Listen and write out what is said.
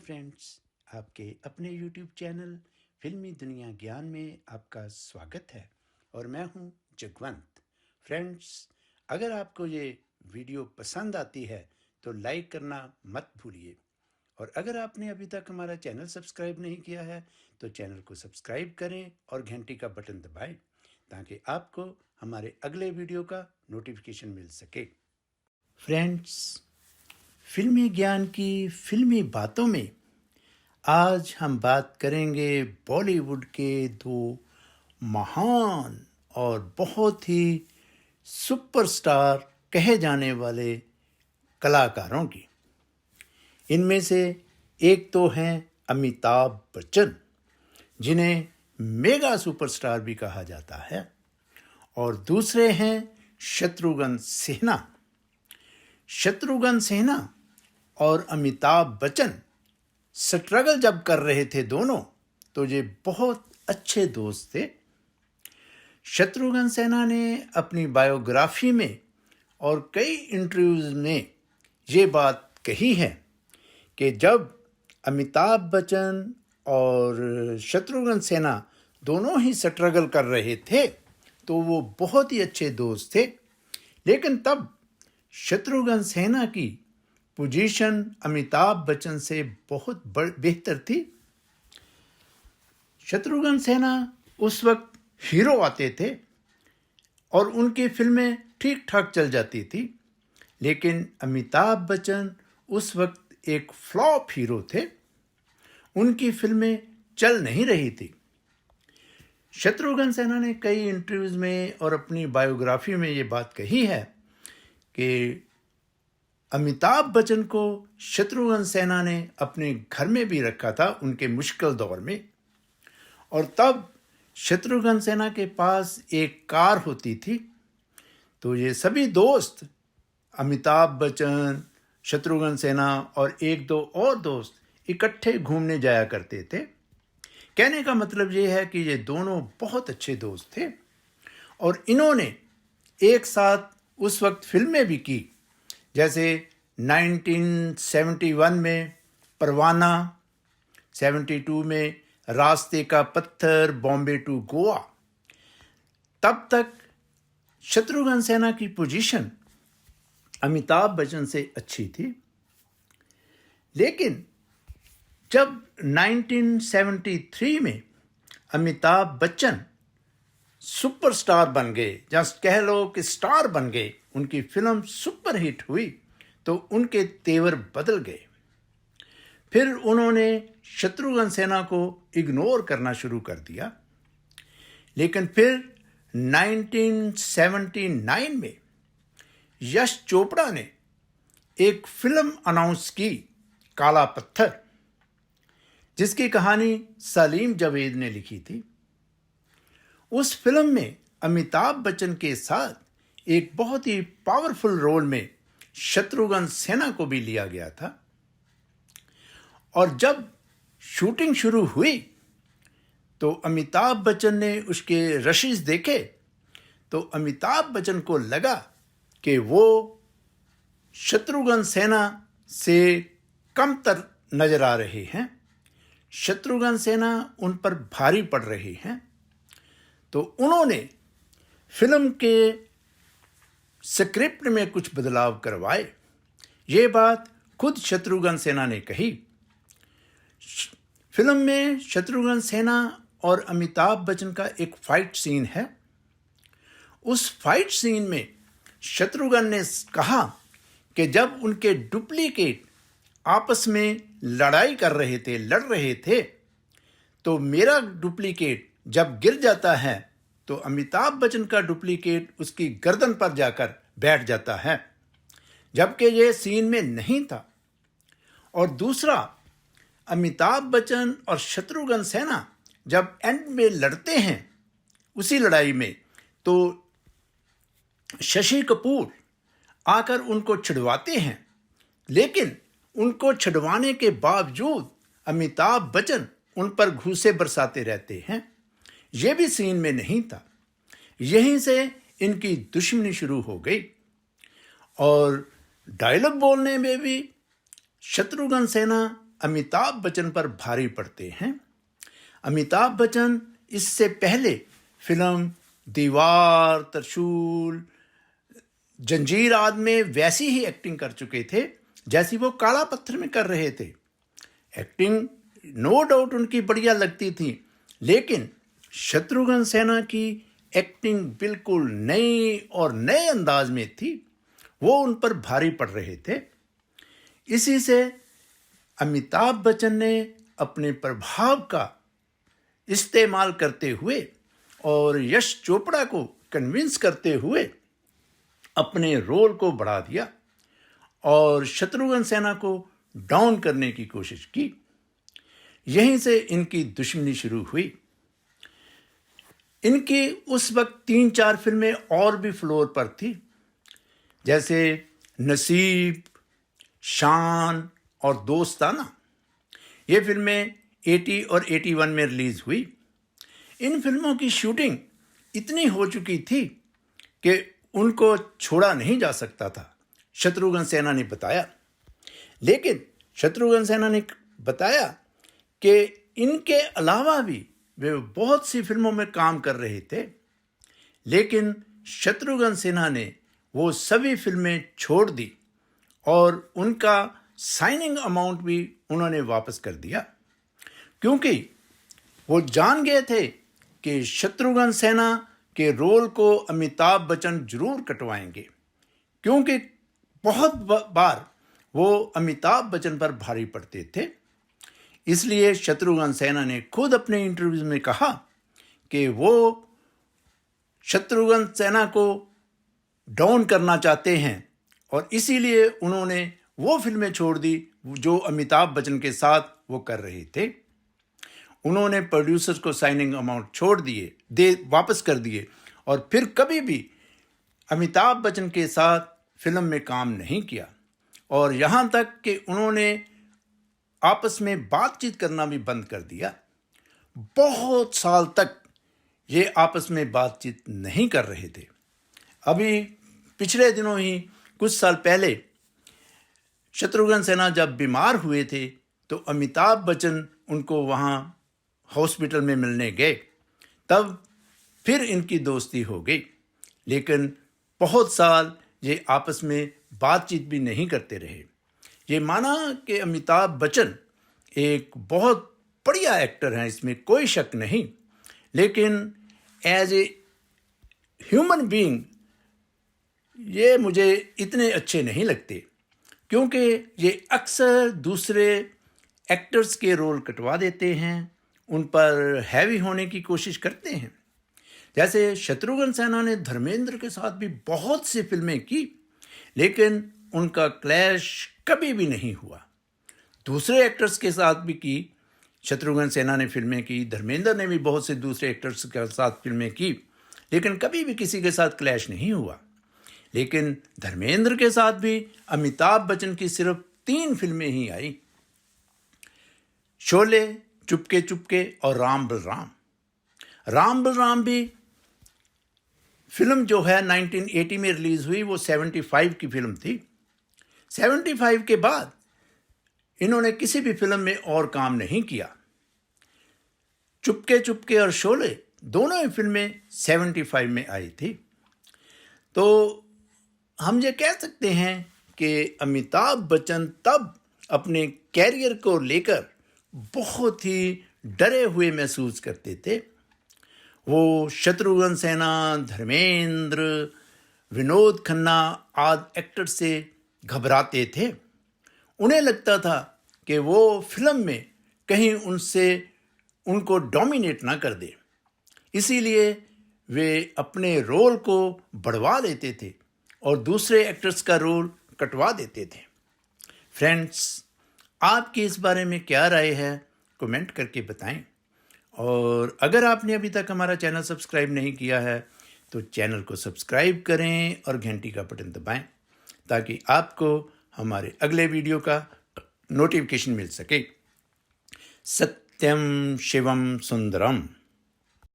Friends, आपके अपने YouTube channel फिल्मी दुनिया ज्ञान में आपका स्वागत है और मैं हूं जगवंत। फ्रेंड्स, अगर आपको ये वीडियो पसंद आती है तो लाइक करना मत भूलिए और अगर आपने अभी तक हमारा चैनल सब्सक्राइब नहीं किया है तो चैनल को सब्सक्राइब करें और घंटी का बटन दबाएं ताकि आपको हमारे अगले वीडियो का नोटिफिकेशन मिल सके। फ्रेंड्स, फिल्मी ज्ञान की फिल्मी बातों में आज हम बात करेंगे बॉलीवुड के दो महान और बहुत ही सुपरस्टार कहे जाने वाले कलाकारों की। इनमें से एक तो हैं अमिताभ बच्चन, जिन्हें मेगा सुपरस्टार भी कहा जाता है, और दूसरे हैं शत्रुघ्न सिन्हा। शत्रुघ्न सिन्हा और अमिताभ बच्चन स्ट्रगल जब कर रहे थे दोनों, तो ये बहुत अच्छे दोस्त थे। शत्रुघ्न सिन्हा ने अपनी बायोग्राफी में और कई इंटरव्यूज में ये बात कही है कि जब अमिताभ बच्चन और शत्रुघ्न सिन्हा दोनों ही स्ट्रगल कर रहे थे तो वो बहुत ही अच्छे दोस्त थे, लेकिन तब शत्रुघ्न सिन्हा की पोजीशन अमिताभ बच्चन से बहुत बेहतर थी। शत्रुघ्न सिन्हा उस वक्त हीरो आते थे और उनकी फिल्में ठीक ठाक चल जाती थी, लेकिन अमिताभ बच्चन उस वक्त एक फ्लॉप हीरो थे। उनकी फिल्में चल नहीं रही थी। शत्रुघ्न सिन्हा ने कई इंटरव्यूज में और अपनी बायोग्राफी में ये बात कही है कि अमिताभ बच्चन को शत्रुघ्न सिन्हा ने अपने घर में भी रखा था उनके मुश्किल दौर में, और तब शत्रुघ्न सिन्हा के पास एक कार होती थी। तो ये सभी दोस्त, अमिताभ बच्चन, शत्रुघ्न सिन्हा और एक दो और दोस्त इकट्ठे घूमने जाया करते थे। कहने का मतलब ये है कि ये दोनों बहुत अच्छे दोस्त थे और इन्होंने एक साथ उस वक्त फिल्में भी की, जैसे 1971 में परवाना, 72 में रास्ते का पत्थर, बॉम्बे टू गोवा। तब तक शत्रुघ्न सिन्हा की पोजीशन अमिताभ बच्चन से अच्छी थी, लेकिन जब 1973 में अमिताभ बच्चन सुपरस्टार बन गए, जस्ट कह लो कि स्टार बन गए, उनकी फिल्म सुपरहिट हुई, तो उनके तेवर बदल गए। फिर उन्होंने शत्रुघ्न सिन्हा को इग्नोर करना शुरू कर दिया। लेकिन फिर 1979 में यश चोपड़ा ने एक फिल्म अनाउंस की, काला पत्थर, जिसकी कहानी सलीम जावेद ने लिखी थी। उस फिल्म में अमिताभ बच्चन के साथ एक बहुत ही पावरफुल रोल में शत्रुघ्न सिन्हा को भी लिया गया था। और जब शूटिंग शुरू हुई तो अमिताभ बच्चन ने उसके रशीज देखे तो अमिताभ बच्चन को लगा कि वो शत्रुघ्न सिन्हा से कमतर नजर आ रहे हैं, शत्रुघ्न सिन्हा उन पर भारी पड़ रहे हैं। तो उन्होंने फिल्म के स्क्रिप्ट में कुछ बदलाव करवाए। ये बात खुद शत्रुघ्न सिन्हा ने कही। फिल्म में शत्रुघ्न सिन्हा और अमिताभ बच्चन का एक फाइट सीन है। उस फाइट सीन में शत्रुघ्न ने कहा कि जब उनके डुप्लीकेट आपस में लड़ाई कर रहे थे, लड़ रहे थे, तो मेरा डुप्लीकेट जब गिर जाता है तो अमिताभ बच्चन का डुप्लीकेट उसकी गर्दन पर जाकर बैठ जाता है, जबकि ये सीन में नहीं था। और दूसरा, अमिताभ बच्चन और शत्रुघ्न सिन्हा जब एंड में लड़ते हैं उसी लड़ाई में, तो शशि कपूर आकर उनको छिड़वाते हैं, लेकिन उनको छिड़वाने के बावजूद अमिताभ बच्चन उन पर घूंसे बरसाते रहते हैं। यह भी सीन में नहीं था। यहीं से इनकी दुश्मनी शुरू हो गई और डायलॉग बोलने में भी शत्रुघ्न सिन्हा अमिताभ बच्चन पर भारी पड़ते हैं। अमिताभ बच्चन इससे पहले फिल्म दीवार, त्रिशूल, जंजीर आदि में वैसी ही एक्टिंग कर चुके थे जैसी वो काला पत्थर में कर रहे थे। एक्टिंग नो डाउट उनकी बढ़िया लगती थी, लेकिन शत्रुघ्न सिन्हा की एक्टिंग बिल्कुल नई और नए अंदाज में थी। वो उन पर भारी पड़ रहे थे। इसी से अमिताभ बच्चन ने अपने प्रभाव का इस्तेमाल करते हुए और यश चोपड़ा को कन्विंस करते हुए अपने रोल को बढ़ा दिया और शत्रुघ्न सिन्हा को डाउन करने की कोशिश की। यहीं से इनकी दुश्मनी शुरू हुई। इनकी उस वक्त 3-4 फिल्में और भी फ्लोर पर थी, जैसे नसीब, शान और दोस्ताना। ये फिल्में 80 और 81 में रिलीज हुई। इन फिल्मों की शूटिंग इतनी हो चुकी थी कि उनको छोड़ा नहीं जा सकता था, शत्रुघ्न सिन्हा ने बताया। लेकिन शत्रुघ्न सिन्हा ने बताया कि इनके अलावा भी वे बहुत सी फिल्मों में काम कर रहे थे, लेकिन शत्रुघ्न सिन्हा ने वो सभी फिल्में छोड़ दी और उनका साइनिंग अमाउंट भी उन्होंने वापस कर दिया, क्योंकि वो जान गए थे कि शत्रुघ्न सिन्हा के रोल को अमिताभ बच्चन जरूर कटवाएंगे, क्योंकि बहुत बार वो अमिताभ बच्चन पर भारी पड़ते थे। इसलिए शत्रुघ्न सिन्हा ने खुद अपने इंटरव्यूज में कहा कि वो शत्रुघ्न सिन्हा को डाउन करना चाहते हैं और इसीलिए उन्होंने वो फिल्में छोड़ दी जो अमिताभ बच्चन के साथ वो कर रहे थे। उन्होंने प्रोड्यूसर्स को साइनिंग अमाउंट छोड़ दिए, वापस कर दिए और फिर कभी भी अमिताभ बच्चन के साथ फिल्म में काम नहीं किया और यहाँ तक कि उन्होंने आपस में बातचीत करना भी बंद कर दिया। बहुत साल तक ये आपस में बातचीत नहीं कर रहे थे। अभी पिछले दिनों ही कुछ साल पहले शत्रुघ्न सिन्हा जब बीमार हुए थे तो अमिताभ बच्चन उनको वहाँ हॉस्पिटल में मिलने गए, तब फिर इनकी दोस्ती हो गई। लेकिन बहुत साल ये आपस में बातचीत भी नहीं करते रहे। ये माना कि अमिताभ बच्चन एक बहुत बढ़िया एक्टर हैं, इसमें कोई शक नहीं, लेकिन एज ए ह्यूमन बीइंग ये मुझे इतने अच्छे नहीं लगते, क्योंकि ये अक्सर दूसरे एक्टर्स के रोल कटवा देते हैं, उन पर हैवी होने की कोशिश करते हैं। जैसे शत्रुघ्न सिन्हा ने धर्मेंद्र के साथ भी बहुत सी फिल्में की, लेकिन उनका क्लैश कभी भी नहीं हुआ। दूसरे एक्टर्स के साथ भी की, शत्रुघ्न सिन्हा ने फिल्में की, धर्मेंद्र ने भी बहुत से दूसरे एक्टर्स के साथ फिल्में की, लेकिन कभी भी किसी के साथ क्लैश नहीं हुआ। लेकिन धर्मेंद्र के साथ भी अमिताभ बच्चन की सिर्फ 3 फिल्में ही आई, शोले, चुपके चुपके और राम बलराम। राम बलराम भी फिल्म जो है 1980 में रिलीज हुई, वो 75 की फिल्म थी। 75 के बाद इन्होंने किसी भी फिल्म में और काम नहीं किया। चुपके चुपके और शोले दोनों ही फिल्में 75 में आई थी। तो हम ये कह सकते हैं कि अमिताभ बच्चन तब अपने कैरियर को लेकर बहुत ही डरे हुए महसूस करते थे। वो शत्रुघ्न सिन्हा, धर्मेंद्र, विनोद खन्ना आदि एक्टर से घबराते थे। उन्हें लगता था कि वो फिल्म में कहीं उनको डोमिनेट ना कर दे, इसीलिए वे अपने रोल को बढ़वा लेते थे और दूसरे एक्टर्स का रोल कटवा देते थे। फ्रेंड्स, आपकी इस बारे में क्या राय है, कमेंट करके बताएं। और अगर आपने अभी तक हमारा चैनल सब्सक्राइब नहीं किया है तो चैनल को सब्सक्राइब करें और घंटी का बटन दबाएं, ताकि आपको हमारे अगले वीडियो का नोटिफिकेशन मिल सके। सत्यम शिवम सुंदरम।